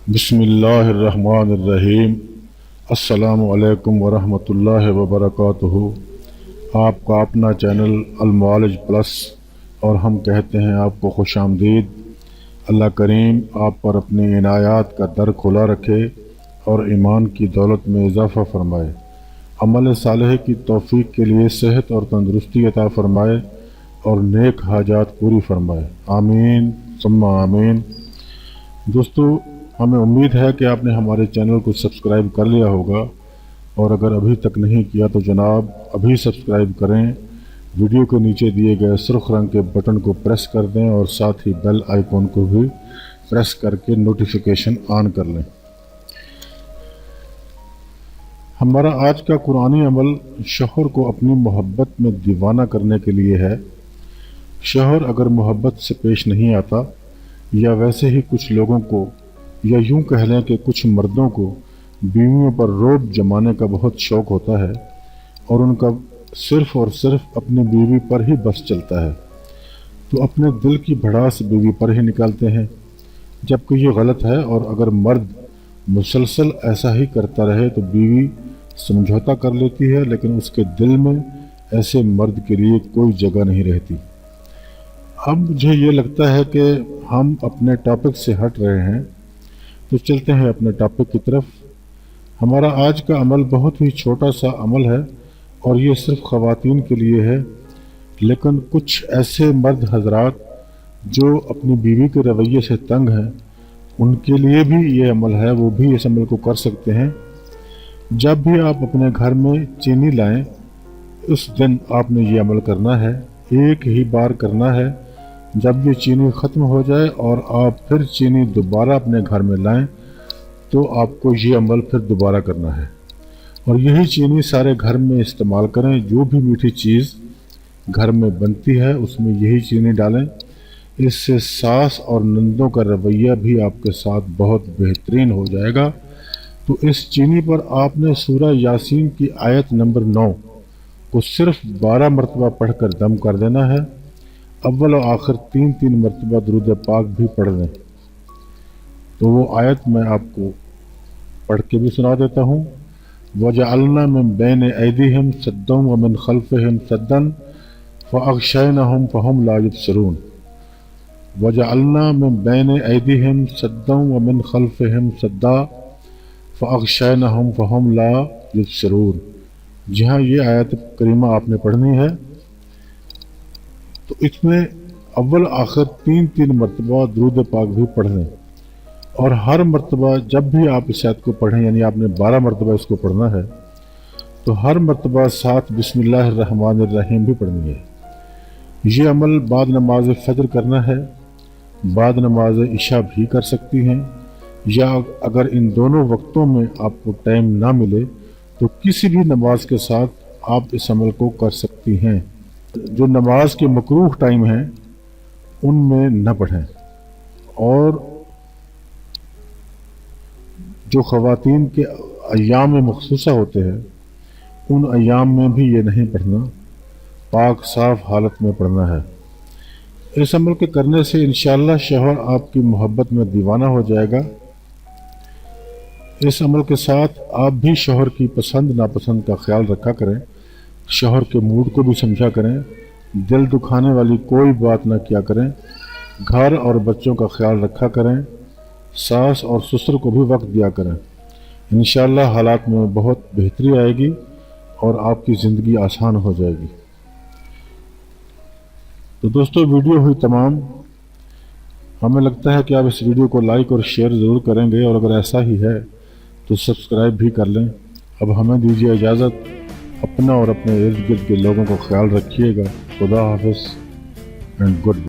बिस्मिल्लाहिर्रहमानिर्रहीम। अस्सलामु अलैकुम वरहमतुल्लाहि वबरकातुहू। आपका अपना चैनल अलमुआलिज प्लस और हम कहते हैं आपको खुश आमदीद। अल्लाह करीम आप पर अपनी इनायात का दर खुला रखे और ईमान की दौलत में इजाफ़ा फरमाए, अमल सालेह की तौफीक के लिए सेहत और तंदुरुस्ती अता फरमाए और नेक हाजात पूरी फरमाए। आमीन सुम्मा आमीन। दोस्तों, हमें उम्मीद है कि आपने हमारे चैनल को सब्सक्राइब कर लिया होगा, और अगर अभी तक नहीं किया तो जनाब अभी सब्सक्राइब करें। वीडियो के नीचे दिए गए सुर्ख रंग के बटन को प्रेस कर दें और साथ ही बेल आइकॉन को भी प्रेस करके नोटिफिकेशन ऑन कर लें। हमारा आज का कुरानी अमल शौहर को अपनी मोहब्बत में दीवाना करने के लिए है। शौहर अगर मोहब्बत से पेश नहीं आता, या वैसे ही कुछ लोगों को, या यूं कह लें कि कुछ मर्दों को बीवियों पर रोब जमाने का बहुत शौक़ होता है और उनका सिर्फ़ और सिर्फ अपनी बीवी पर ही बस चलता है, तो अपने दिल की भड़ास बीवी पर ही निकालते हैं, जबकि ये गलत है। और अगर मर्द मुसलसल ऐसा ही करता रहे तो बीवी समझौता कर लेती है, लेकिन उसके दिल में ऐसे मर्द के लिए कोई जगह नहीं रहती। अब मुझे ये लगता है कि हम अपने टॉपिक से हट रहे हैं, तो चलते हैं अपने टॉपिक की तरफ। हमारा आज का अमल बहुत ही छोटा सा अमल है और ये सिर्फ ख़वातीन के लिए है, लेकिन कुछ ऐसे मर्द हजरात जो अपनी बीवी के रवैये से तंग हैं, उनके लिए भी ये अमल है, वो भी इस अमल को कर सकते हैं। जब भी आप अपने घर में चीनी लाएं, उस दिन आपने ये अमल करना है, एक ही बार करना है। जब ये चीनी ख़त्म हो जाए और आप फिर चीनी दोबारा अपने घर में लाएं, तो आपको ये अमल फिर दोबारा करना है और यही चीनी सारे घर में इस्तेमाल करें। जो भी मीठी चीज़ घर में बनती है उसमें यही चीनी डालें। इससे सास और नंदों का रवैया भी आपके साथ बहुत बेहतरीन हो जाएगा। तो इस चीनी पर आपने सूरह यासीन की आयत नंबर 9 को सिर्फ 12 मरतबा पढ़कर दम कर देना है। अव्वल और आखिर 3-3 मरतबा दुरूद पाक भी पढ़ लें। तो वो आयत मैं आपको पढ़ के भी सुना देता हूँ। वजअलना मिन बैन ऐदीहिम सद्दन व मिन खल्फिहिम सद्दन फअग़शयनाहुम फहुम ला युबसिरून। वजअलना मिन बैन ऐदीहिम सद्दन व मिन खल्फिहिम सद्दा फअग़शयनाहुम फहुम ला युबसिरून। जी हाँ, ये आयत करीमा आपने पढ़नी है। तो इसमें अव्वल आखिर 3-3 मरतबा दुरूद पाक भी पढ़ लें, और हर मरतबा जब भी आप इस आयत को पढ़ें, यानी आपने 12 मरतबा इसको पढ़ना है, तो हर मरतबा साथ बिस्मिल्लाहिर्रहमानिर्रहीम भी पढ़नी है। ये अमल बाद नमाज फजर करना है, बाद नमाज इशा भी कर सकती हैं, या अगर इन दोनों वक्तों में आपको टाइम ना मिले तो किसी भी नमाज के साथ आप इस अमल को कर सकती हैं। जो नमाज के मकरूह टाइम हैं उनमें न पढ़ें, और जो ख़वातीन के अय्याम में मखसूसा होते हैं उन अय्याम में भी ये नहीं पढ़ना, पाक साफ हालत में पढ़ना है। इस अमल के करने से इंशाअल्लाह शौहर आपकी मोहब्बत में दीवाना हो जाएगा। इस अमल के साथ आप भी शौहर की पसंद नापसंद का ख्याल रखा करें, शौहर के मूड को भी समझा करें, दिल दुखाने वाली कोई बात ना किया करें, घर और बच्चों का ख्याल रखा करें, सास और ससुर को भी वक्त दिया करें। इंशाअल्लाह हालात में बहुत बेहतरी आएगी और आपकी ज़िंदगी आसान हो जाएगी। तो दोस्तों, वीडियो हुई तमाम। हमें लगता है कि आप इस वीडियो को लाइक और शेयर ज़रूर करेंगे, और अगर ऐसा ही है तो सब्सक्राइब भी कर लें। अब हमें दीजिए इजाज़त। अपना और अपने इर्द गिर्द के लोगों को ख्याल रखिएगा। खुदा हाफिज़ एंड गुड।